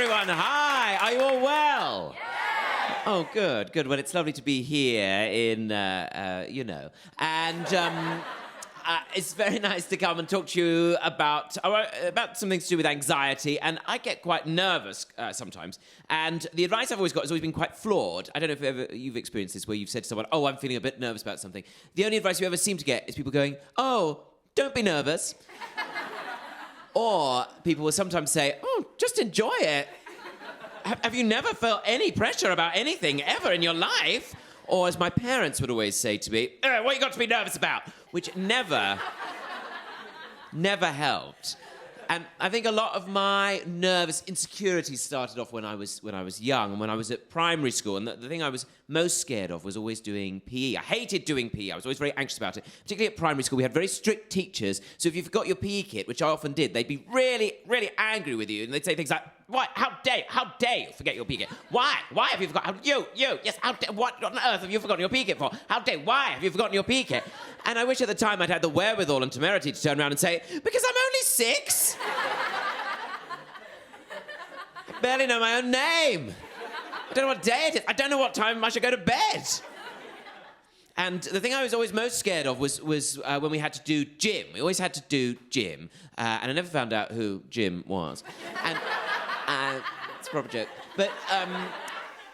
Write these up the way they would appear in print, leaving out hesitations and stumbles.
everyone. Hi. Are you all well? Yeah. Oh, good, good. Well, it's lovely to be here in, and it's very nice to come and talk to you about something to do with anxiety. And I get quite nervous sometimes. And the advice I've always got has always been quite flawed. I don't know if you've experienced this, where you've said to someone, "Oh, I'm feeling a bit nervous about something." The only advice you ever seem to get is people going, "Oh, don't be nervous." Or people will sometimes say, "Oh, just enjoy it. Have you never felt any pressure about anything ever in your life?" Or as my parents would always say to me, "What you got to be nervous about?" Which never helped. And I think a lot of my nervous insecurities started off when I was young and when I was at primary school. And the thing I was most scared of was always doing PE. I hated doing PE. I was always very anxious about it. Particularly at primary school, we had very strict teachers. So if you forgot your PE kit, which I often did, they'd be really, really angry with you. And they'd say things like, "Why? How dare you forget your PE kit? Why have you forgotten? What on earth have you forgotten your PE kit for? Why have you forgotten your PE kit?" And I wish at the time I'd had the wherewithal and temerity to turn around and say, "Because I'm only 6. I barely know my own name. I don't know what day it is. I don't know what time I should go to bed." And the thing I was always most scared of was when we had to do gym. We always had to do gym. And I never found out who Jim was. And it's a proper joke. But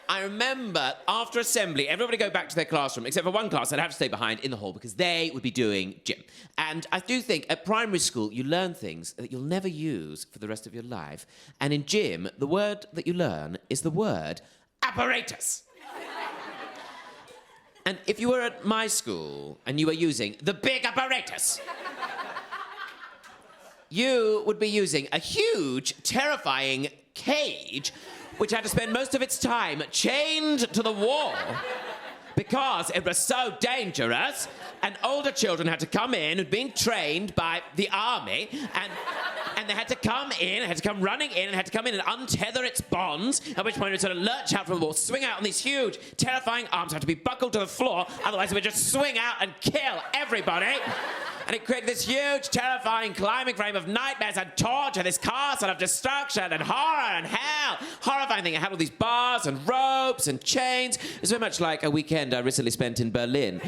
I remember after assembly, everybody go back to their classroom, except for one class. I'd have to stay behind in the hall because they would be doing gym. And I do think at primary school, you learn things that you'll never use for the rest of your life. And in gym, the word that you learn is the word apparatus. And if you were at my school and you were using the big apparatus, you would be using a huge, terrifying cage which had to spend most of its time chained to the wall because it was so dangerous, and older children had to come in who'd been trained by the army, and they had to come running in, and had to come in and untether its bonds, at which point it would sort of lurch out from the wall, swing out on these huge, terrifying arms, have to be buckled to the floor, otherwise it would just swing out and kill everybody. And it created this huge, terrifying climbing frame of nightmares and torture, this castle of destruction and horror and hell. Horrifying thing. It had all these bars and ropes and chains. It was very much like a weekend I recently spent in Berlin.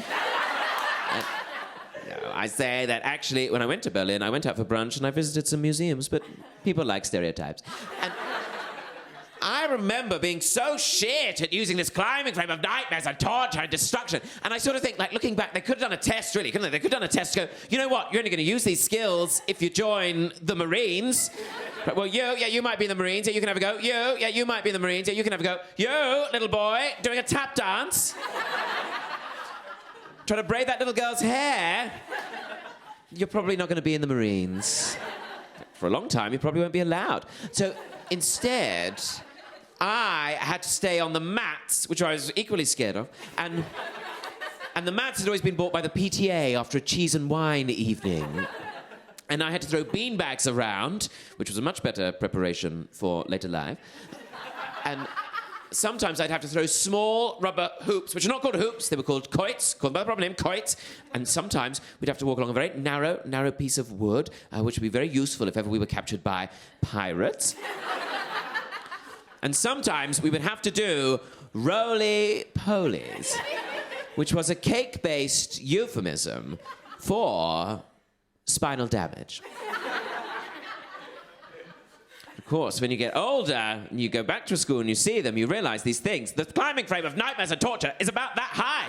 I say that actually, when I went to Berlin, I went out for brunch and I visited some museums, but people like stereotypes. And I remember being so shit at using this climbing frame of nightmares and torture and destruction. And I sort of think, like, looking back, they could have done a test, really, couldn't they? They could have done a test to go, "You know what? You're only going to use these skills if you join the Marines." But, well, you might be in the Marines. Yeah, you can have a go. You might be in the Marines. Yeah, you can have a go. You, little boy, doing a tap dance. Trying to braid that little girl's hair. You're probably not going to be in the Marines. For a long time, you probably won't be allowed. So instead, I had to stay on the mats, which I was equally scared of, and the mats had always been bought by the PTA after a cheese and wine evening. And I had to throw beanbags around, which was a much better preparation for later life. And sometimes I'd have to throw small rubber hoops, which are not called hoops, they were called quoits, called by the proper name, quoits. And sometimes we'd have to walk along a very narrow piece of wood, which would be very useful if ever we were captured by pirates. And sometimes we would have to do roly-polies, which was a cake-based euphemism for spinal damage. Of course, when you get older and you go back to school and you see them, you realize these things. The climbing frame of nightmares and torture is about that high.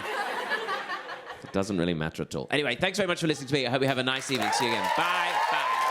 It doesn't really matter at all. Anyway, thanks very much for listening to me. I hope you have a nice evening. See you again. Bye. Bye.